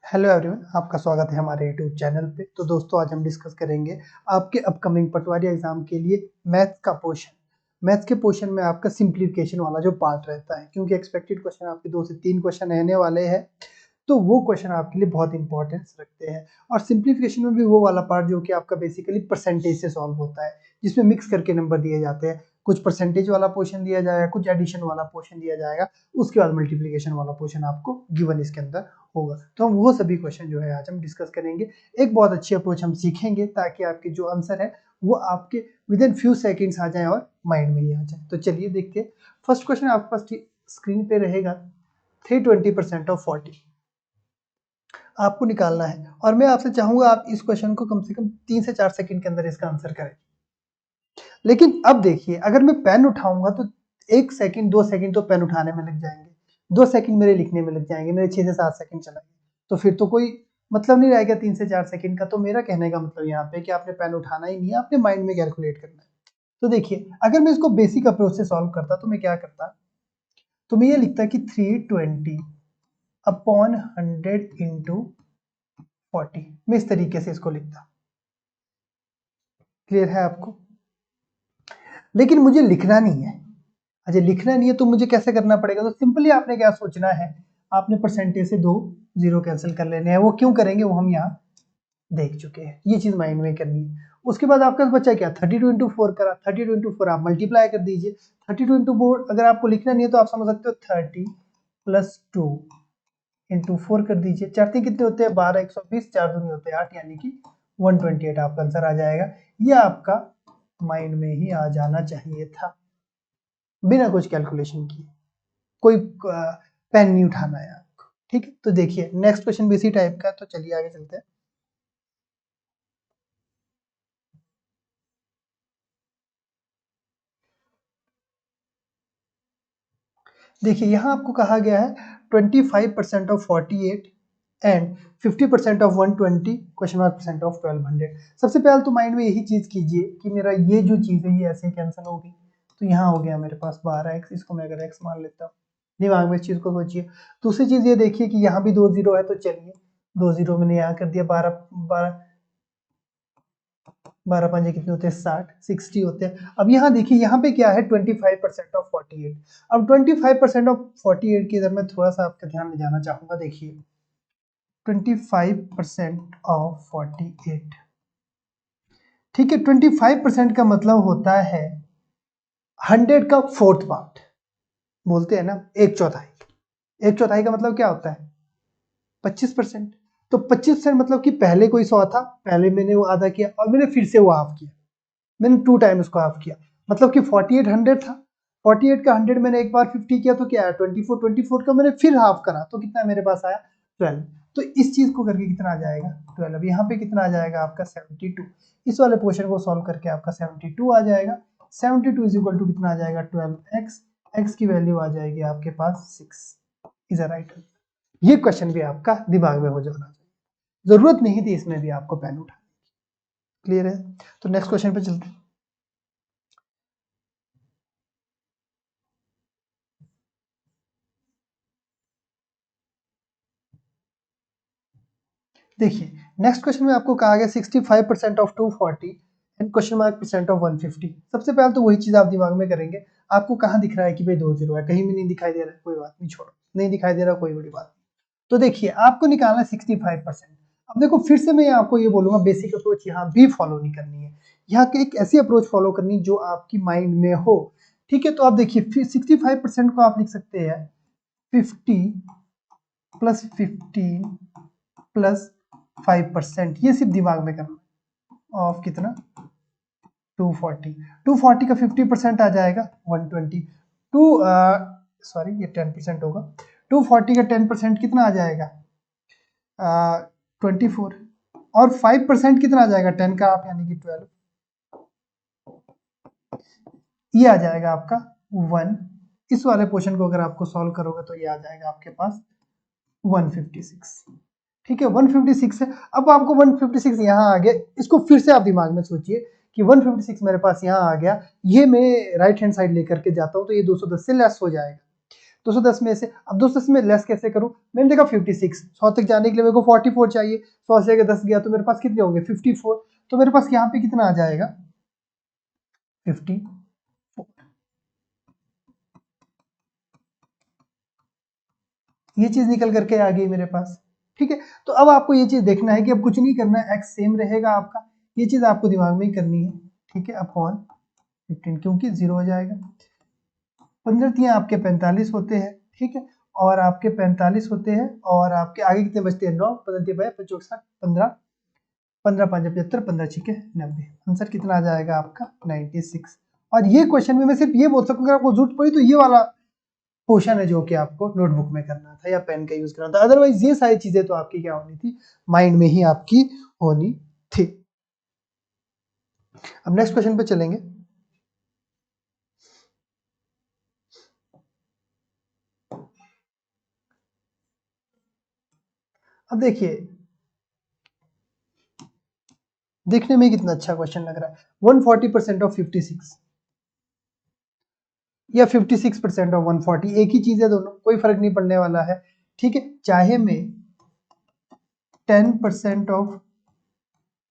Hello everyone, आपका स्वागत है हमारे यूट्यूब चैनल पे। तो दोस्तों, आज हम डिस्कस करेंगे आपके अपकमिंग पटवारी एग्जाम के लिए मैथ्स का पोर्शन। मैथ्स के पोर्शन में आपका सिंप्लीफिकेशन वाला जो पार्ट रहता है, क्योंकि एक्सपेक्टेड क्वेश्चन आपके 2 से 3 क्वेश्चन रहने वाले हैं, तो वो क्वेश्चन आपके लिए बहुत इंपॉर्टेंस रखते हैं। और सिंप्लीफिकेशन में भी वो वाला पार्ट जो कि आपका बेसिकली परसेंटेज से सॉल्व होता है, जिसमें मिक्स करके नंबर दिए जाते हैं। कुछ परसेंटेज वाला पोर्शन दिया जाएगा, कुछ एडिशन वाला पोर्शन दिया जाएगा, उसके बाद मल्टीप्लीकेशन वाला पोर्शन आपको गिवन इसके अंदर होगा। तो हम वो सभी क्वेश्चन जो है आज हम डिस्कस करेंगे। एक बहुत अच्छी अप्रोच हम सीखेंगे ताकि आपके जो आंसर है वो आपके विद इन फ्यू सेकेंड्स आ जाए और माइंड में ही आ जाए। तो चलिए देखते हैं। फर्स्ट क्वेश्चन आपके पास स्क्रीन पे रहेगा। 320% ऑफ 40 आपको निकालना है, और मैं आपसे चाहूंगा आप इस क्वेश्चन को कम से कम 3 से 4 सेकंड के अंदर इसका आंसर करें। लेकिन अब देखिए, अगर मैं पेन उठाऊंगा तो 1 सेकंड 2 सेकंड तो पेन उठाने में लग जाएंगे, 2 सेकंड मेरे लिखने में लग जाएंगे, मेरे 6 से 7 सेकंड चलाएंगे, तो फिर तो कोई मतलब नहीं रहेगा 3 से 4 सेकंड का। तो मेरा कहने का मतलब यहाँ पे कि आपने पेन उठाना ही नहीं है, आपने माइंड में कैलकुलेट करना है। तो देखिए, अगर मैं इसको बेसिक अप्रोच से सॉल्व करता तो मैं क्या करता, तो मैं ये लिखता कि 320 अपॉन 100 इंटू 40। मैं इस तरीके से इसको लिखता। क्लियर है आपको? लेकिन मुझे लिखना नहीं है। अच्छा, लिखना नहीं है तो मुझे कैसे करना पड़ेगा? तो सिंपली आपने क्या सोचना है, आपने परसेंटेज से 2 जीरो कैंसिल कर लेने हैं। वो क्यों करेंगे वो हम यहाँ देख चुके हैं, ये चीज माइंड में करनी है। उसके बाद आपका बच्चा क्या, 32 इंटू 4 करा, 32 इंटू 4 आप मल्टीप्लाई कर दीजिए। 32 इंटू 4 अगर आपको लिखना नहीं है तो आप समझ सकते हो 30 प्लस 2 इंटू 4 कर दीजिए। 4 तीन कितने होते हैं 12, 120, 4 दूनी होते हैं 8, यानी कि 128 आपका आंसर आ जाएगा। ये आपका माइंड में ही आ जाना चाहिए था, बिना कुछ कैलकुलेशन किए। कोई पेन नहीं उठाना है आपको। ठीक है, तो देखिए नेक्स्ट क्वेश्चन भी इसी टाइप का है, तो चलिए आगे चलते हैं। देखिए, यहाँ आपको कहा गया है 25% of 48 and 50% of 120 question mark percent of 1200। सबसे पहले तो माइंड में यही चीज कीजिए कि मेरा ये जो चीज है ये ऐसे कैंसिल होगी। तो यहाँ हो गया मेरे पास 12x, इसको मैं अगर x मान लेता हूँ, दिमाग में इस चीज को सोचिए। दूसरी चीज ये देखिए कि यहाँ भी 2 जीरो है, तो चलिए 2 जीरो मैंने यहाँ कर दिया। 12 12 12 पंजे कितने होते हैं 60, 60 होते हैं। अब यहाँ देखिए, यहाँ पे क्या है 25% ऑफ 48। अब 25% ऑफ 48 की इधर मैं थोड़ा सा आपका ध्यान ले जाना चाहूंगा। देखिए 25% ऑफ 48, ठीक है। 25% का मतलब होता है 100 का 4th पार्ट, बोलते हैं ना, 1/4। 1/4 का मतलब क्या होता है 25%। तो 25% मतलब कि पहले कोई 100 था, पहले मैंने वो आधा किया और मैंने फिर से वो हाफ किया, मैंने 2 टाइम इसको हाफ किया। मतलब कि 48 100 था, 48 का 100 मैंने एक बार 50 किया तो क्या है 24, 24 का मैंने फिर हाफ करा तो कितना मेरे पास आया 12। तो इस चीज को करके कितना आ जाएगा 12। यहाँ पे कितना आ जाएगा आपका 72। इस वाले पोर्शन को सॉल्व करके आपका 72 आ जाएगा। 72 इज इक्वल टू कितना आ जाएगा 12x। x की वैल्यू आ जाएगी आपके पास 6 इज अ राइट। ये क्वेश्चन भी आपका दिमाग में हो जाना चाहिए, जरूरत नहीं थी इसमें भी आपको पेन उठाने की। क्लियर है? तो नेक्स्ट क्वेश्चन पे चलते हैं। देखिए नेक्स्ट क्वेश्चन में आपको कहा गया 65% of 240 and question mark percent of 150। सबसे पहले तो वही चीज आप दिमाग में करेंगे। आपको कहाँ दिख रहा है कि भाई 2 जीरो है? कहीं भी नहीं दिखाई दे रहा है, कोई बात नहीं, छोड़ो, नहीं दिखाई दे रहा, कोई बड़ी बात नहीं। तो देखिए आपको निकालना है 65%। अब देखो फिर से मैं आपको ये बोलूंगा, बेसिक अप्रोच यहाँ भी फॉलो नहीं करनी है, यहाँ की एक ऐसी अप्रोच फॉलो करनी जो आपकी माइंड में हो। ठीक है, तो आप देखिए 65% को आप लिख सकते हैं 50 प्लस 15 प्लस 5%। ये सिर्फ दिमाग में करना। ऑफ कितना 240, 240 का 50% आ जाएगा 120। टू सॉरी ये 10% होगा। 240 का 10% कितना आ जाएगा 24। और 5% कितना आ जाएगा 10 का, आप यानी कि 12, ये आ जाएगा आपका 1। इस वाले पोर्शन को अगर आपको सॉल्व करोगे तो ये आ जाएगा आपके पास 156। ठीक है 156 है। अब आपको 156 यहाँ आ गया, इसको फिर से आप दिमाग में सोचिए कि 156 मेरे पास यहाँ आ गया, ये मैं राइट हैंड साइड लेकर के जाता हूँ तो ये 210 से लेस हो जाएगा। 210 में से, अब 210 में लेस कैसे करूं, मैंने देखा 56, 100 तक जाने के लिए मेरे को 44 चाहिए, 100 से अगर 10 गया तो मेरे पास कितने होंगे 54, तो मेरे पास यहाँ पे कितना आ जाएगा 54, ये चीज निकल करके आ गई मेरे पास। ठीक है, तो अब आपको ये चीज देखना है कि अब कुछ नहीं करना है, एक्स सेम रहेगा आपका, ये चीज आपको दिमाग में ही करनी है। ठीक है, अपॉन 15 क्योंकि 0 हो जाएगा, 15 तियां आपके 45 होते हैं। ठीक है, और आपके 45 होते हैं, और आपके आगे कितने बचते हैं 9, 15 55 15 15 5 75 15 6 90, आंसर कितना आ जाएगा आपका 96। और ये क्वेश्चन में मैं सिर्फ ये बोल सकूंगा, आपको जरूरत पड़ी तो ये वाला पोर्शन है जो कि आपको नोटबुक में करना था या पेन का यूज करना था, अदरवाइज ये सारी चीजें तो आपकी क्या होनी थी, माइंड में ही आपकी होनी थी। अब नेक्स्ट क्वेश्चन पे चलेंगे। अब देखिए, देखने में कितना अच्छा क्वेश्चन लग रहा है, 140% ऑफ 56 या 56% ऑफ 140, एक ही चीज है दोनों, कोई फर्क नहीं पड़ने वाला है। ठीक है, चाहे मैं 10% ऑफ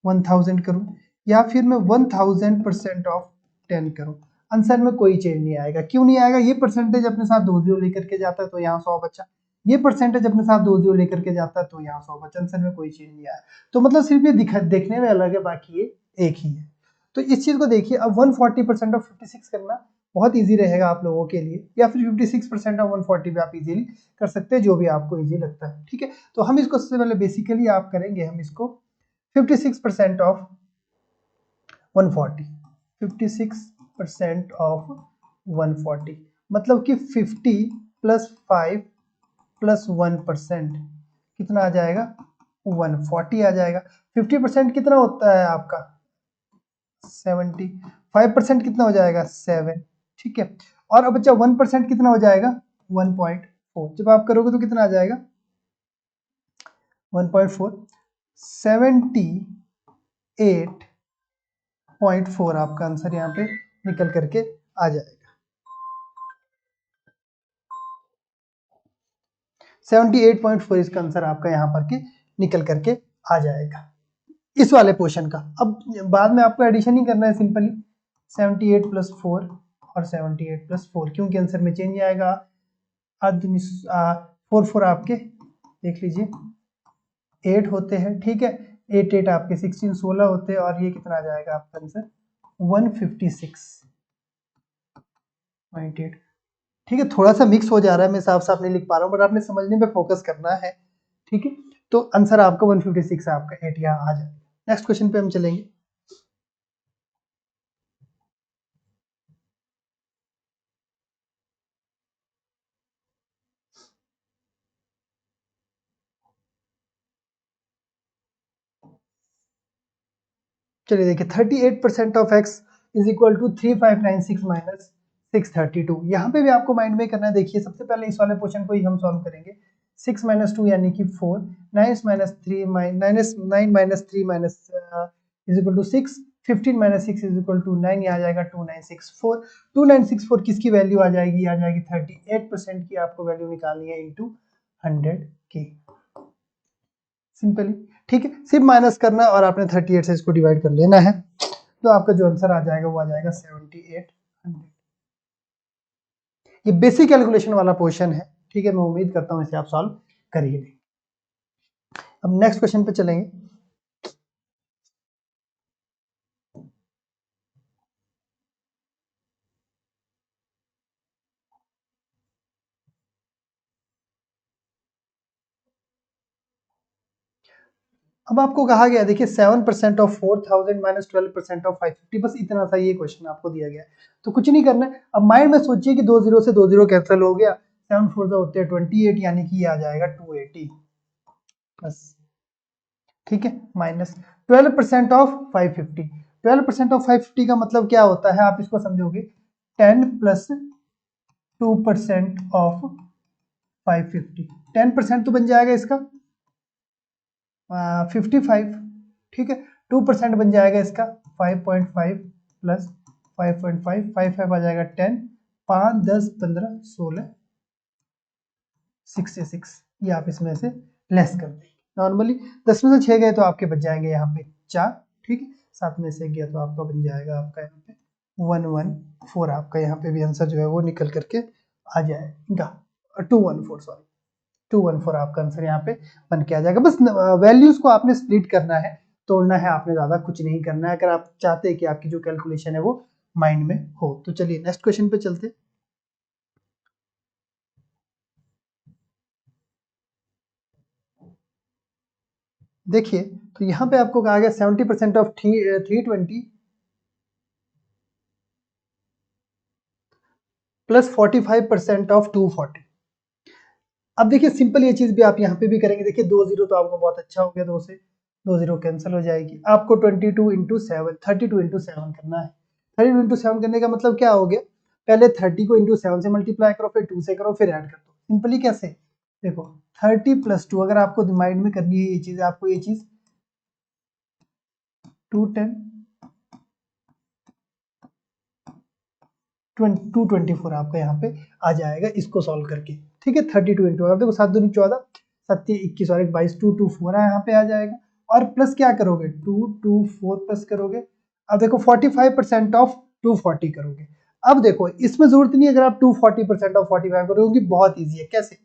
1000 करूं या फिर मैं 1000% ऑफ 10 करूं, आंसर में कोई चेंज नहीं आएगा। क्यों नहीं आएगा, ये परसेंटेज अपने साथ 2 जीरो लेकर के जाता है तो यहाँ 100 बचा, ये परसेंटेज अपने साथ 2 जीरो लेकर के जाता है तो यहाँ 100 बचा, आंसर में कोई चेंज नहीं आया। तो मतलब सिर्फ ये देखने में अलग है, बाकी ये एक ही है। तो इस चीज को देखिए, अब 140% ऑफ 56 करना बहुत इजी रहेगा आप लोगों के लिए, या फिर 56% ऑफ 140 भी आप इजीली कर सकते हैं, जो भी आपको इजी लगता है। ठीक है, तो हम इसको सबसे पहले बेसिकली आप करेंगे, हम इसको 56% ऑफ 140, 56% ऑफ 140 मतलब कि 50 प्लस 5 प्लस 1% कितना आ जाएगा 140 आ जाएगा। 50% कितना होता है आपका 70, 5% कितना हो जाएगा 7। ठीक है, और अब बच्चा 1% कितना हो जाएगा 1.4, जब आप करोगे तो कितना आ जाएगा 1.4, 78.4 आपका आंसर यहाँ पे निकल करके आ जाएगा। 78.4 इसका आंसर आपका यहाँ पर के निकल करके आ जाएगा इस वाले पोर्शन का। अब बाद में आपको एडिशन ही करना है सिंपली, 78 प्लस 4 और 78 प्लस 4, क्योंकि आंसर में चेंज आएगा। 4 4 आपके देख लीजिए 8 होते हैं। ठीक है, 8 8 आपके 16 16 होते हैं, और ये कितना आ जाएगा आपका आंसर 156.8। ठीक है, थोड़ा सा मिक्स हो जा रहा है, मैं साफ साफ नहीं लिख पा रहा हूँ, बट आपने समझने पे फोकस करना है। ठीक है, तो आंसर आपका 156 है, आपका 8 यहाँ आ जाए। नेक्स्ट क्वेश्चन पे हम चलेंगे। चलिए देखिए, 38% of x is equal to 3596 minus 632, यहाँ पे भी आपको माइंड में करना है। देखिए, सबसे पहले इस वाले क्वेश्चन को ही हम सॉल्व करेंगे। 6 माइनस 2 यानी कि 4, 9 minus 3 minus 9 minus 3 minus is equal to 6, 15 minus 6 is equal to 9, ये आ जाएगा 2964। 2964 किसकी वैल्यू आ जाएगी, आ जाएगी 38% की आपको वैल्यू निकालनी है इंटू 100 की, सिंपली। ठीक है, सिर्फ माइनस करना है और आपने 38 से इसको डिवाइड कर लेना है, तो आपका जो आंसर आ जाएगा वो आ जाएगा 7800। ये बेसिक कैलकुलेशन वाला क्वेश्चन है। ठीक है, मैं उम्मीद करता हूँ इसे आप सॉल्व कर ही लेंगे। अब नेक्स्ट क्वेश्चन पे चलेंगे। अब आपको कहा गया, देखिए 7% ऑफ 4000 माइनस 12% ऑफ 550, बस इतना सा ये क्वेश्चन आपको दिया गया है, तो कुछ नहीं करना है। अब माइंड में सोचिए कि 2 जीरो से 2 जीरो कैंसिल हो गया, 7 4 होते हैं 28, यानी कि ये आ जाएगा 280 बस। ठीक है, माइनस 12% ऑफ 550, 12% ऑफ 550 का मतलब क्या होता है, आप इसको समझोगे 10 प्लस 2% ऑफ 550, 10% तो बन जाएगा इसका 55। ठीक है, 2% बन जाएगा इसका 5.5 प्लस 5.5, 5 5 आ जाएगा 10, 5 10 15 16 66, ये आप इसमें से लेस कर देंगे। नॉर्मली 10 में से 6 गए तो आपके बच जाएंगे यहाँ पे 4, ठीक है। 7 में से गया तो आपका बन जाएगा आपका यहाँ पे 114, आपका यहाँ पे भी आंसर जो है वो निकल करके आ जाएगा। 214, सॉरी 214 आपका आंसर यहाँ पे बन के आ जाएगा। बस वैल्यूज को आपने स्प्लिट करना है, तोड़ना है, आपने ज्यादा कुछ नहीं करना है, अगर आप चाहते हैं कि आपकी जो कैलकुलेशन है वो माइंड में हो। तो चलिए नेक्स्ट क्वेश्चन पे चलते। देखिए तो यहाँ पे आपको कहा गया 70% ऑफ 320 प्लस 45% ऑफ 240। अब देखिए सिंपल ये चीज भी आप यहाँ पे भी करेंगे। देखिए 2 जीरो तो आपको बहुत अच्छा हो गया, 2 से 2 जीरो कैंसिल हो जाएगी। आपको 22 इंटू 7 32 इंटू 7 करना है। 32 इंटू 7 करने का मतलब क्या हो गया, पहले 30 को इंटू 7 से मल्टीप्लाई करो, फिर 2 से करो, फिर ऐड कर दो। सिंपली कैसे, देखो 30 प्लस 2, अगर आपको माइंड में करनी है ये चीज, आपको ये चीज 210 224 आपका यहाँ पे आ जाएगा इसको सॉल्व करके, ठीक है। 32 इंटू, अब देखो 7 दूनी 14, 7 21 और 22, 224 यहाँ पे आ जाएगा। और प्लस क्या करोगे, 224 प्लस करोगे। अब देखो 45% ऑफ 240 करोगे। अब देखो इसमें जरूरत नहीं है, अगर आप 240% ऑफ 45 करोगे बहुत ईजी है। कैसे,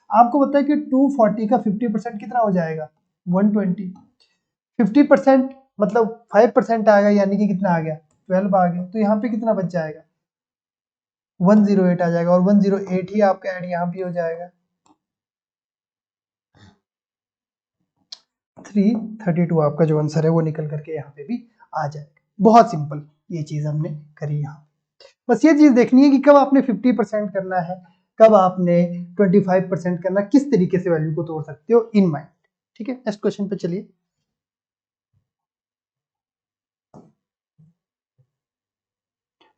आपको पता है कि 240 का 50% कितना हो जाएगा, 120। 50% मतलब 5% आ गया, यानी कि कितना आ गया, 12 आ गया। तो यहाँ पे कितना बच जाएगा, 108 आ जाएगा। और 108 ही आपका ऐड यहाँ भी हो जाएगा, 332 आपका जो आंसर है वो निकल करके यहाँ पे भी आ जाएगा। बहुत सिंपल ये चीज हमने करी यहाँ। बस ये चीज देखनी है कि कब आपने 50% करना है, कब आपने 25% करना, किस तरीके से वैल्यू को तोड़ सकते हो इन माइंड, ठीक है। नेक्स्ट क्वेश्चन पे चलिए।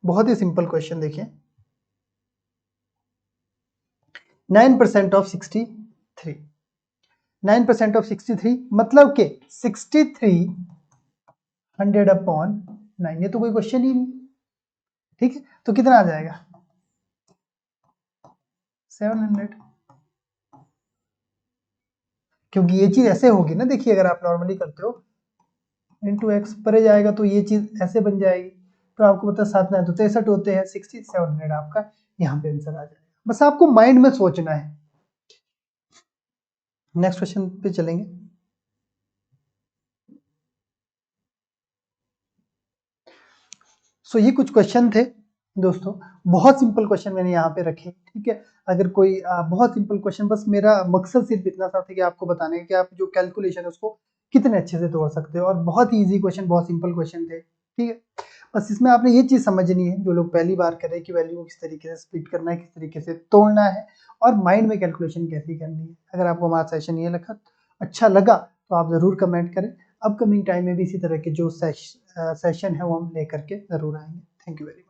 बहुत ही सिंपल क्वेश्चन देखिए, 9% ऑफ 63, 9% ऑफ 63 मतलब के 63 100 अपॉन 9, ये तो कोई क्वेश्चन ही नहीं, ठीक है। तो कितना आ जाएगा, 700, क्योंकि ये चीज ऐसे होगी ना, देखिए अगर आप नॉर्मली करते हो इंटू एक्स परे जाएगा तो ये चीज ऐसे बन जाएगी। तो आपको पता है 7 9 तो 63 होते हैं, 6700 आपका यहाँ पे आंसर आ जाएगा। बस आपको माइंड में सोचना है। नेक्स्ट क्वेश्चन पे चलेंगे। सो ये कुछ क्वेश्चन थे दोस्तों, बहुत सिंपल क्वेश्चन मैंने यहाँ पे रखे, ठीक है। अगर कोई बहुत सिंपल क्वेश्चन, बस मेरा मकसद सिर्फ इतना सा था कि आपको बताने का कि आप जो कैलकुलेशन है उसको कितने अच्छे से तोड़ सकते हो। और बहुत ही इजी क्वेश्चन, बहुत सिंपल क्वेश्चन थे, ठीक है। बस इसमें आपने ये चीज समझनी है, जो लोग पहली बार कर रहे हैं, कि वैल्यू को किस तरीके से स्प्लिट करना है, किस तरीके से तोड़ना है, और माइंड में कैलकुलेशन कैसे करनी है। अगर आपको हमारा सेशन ये लगा, अच्छा लगा, तो आप जरूर कमेंट करें। अपकमिंग टाइम में भी इसी तरह के जो सेशन है वो हम लेकर के जरूर आएंगे। Thank you very much.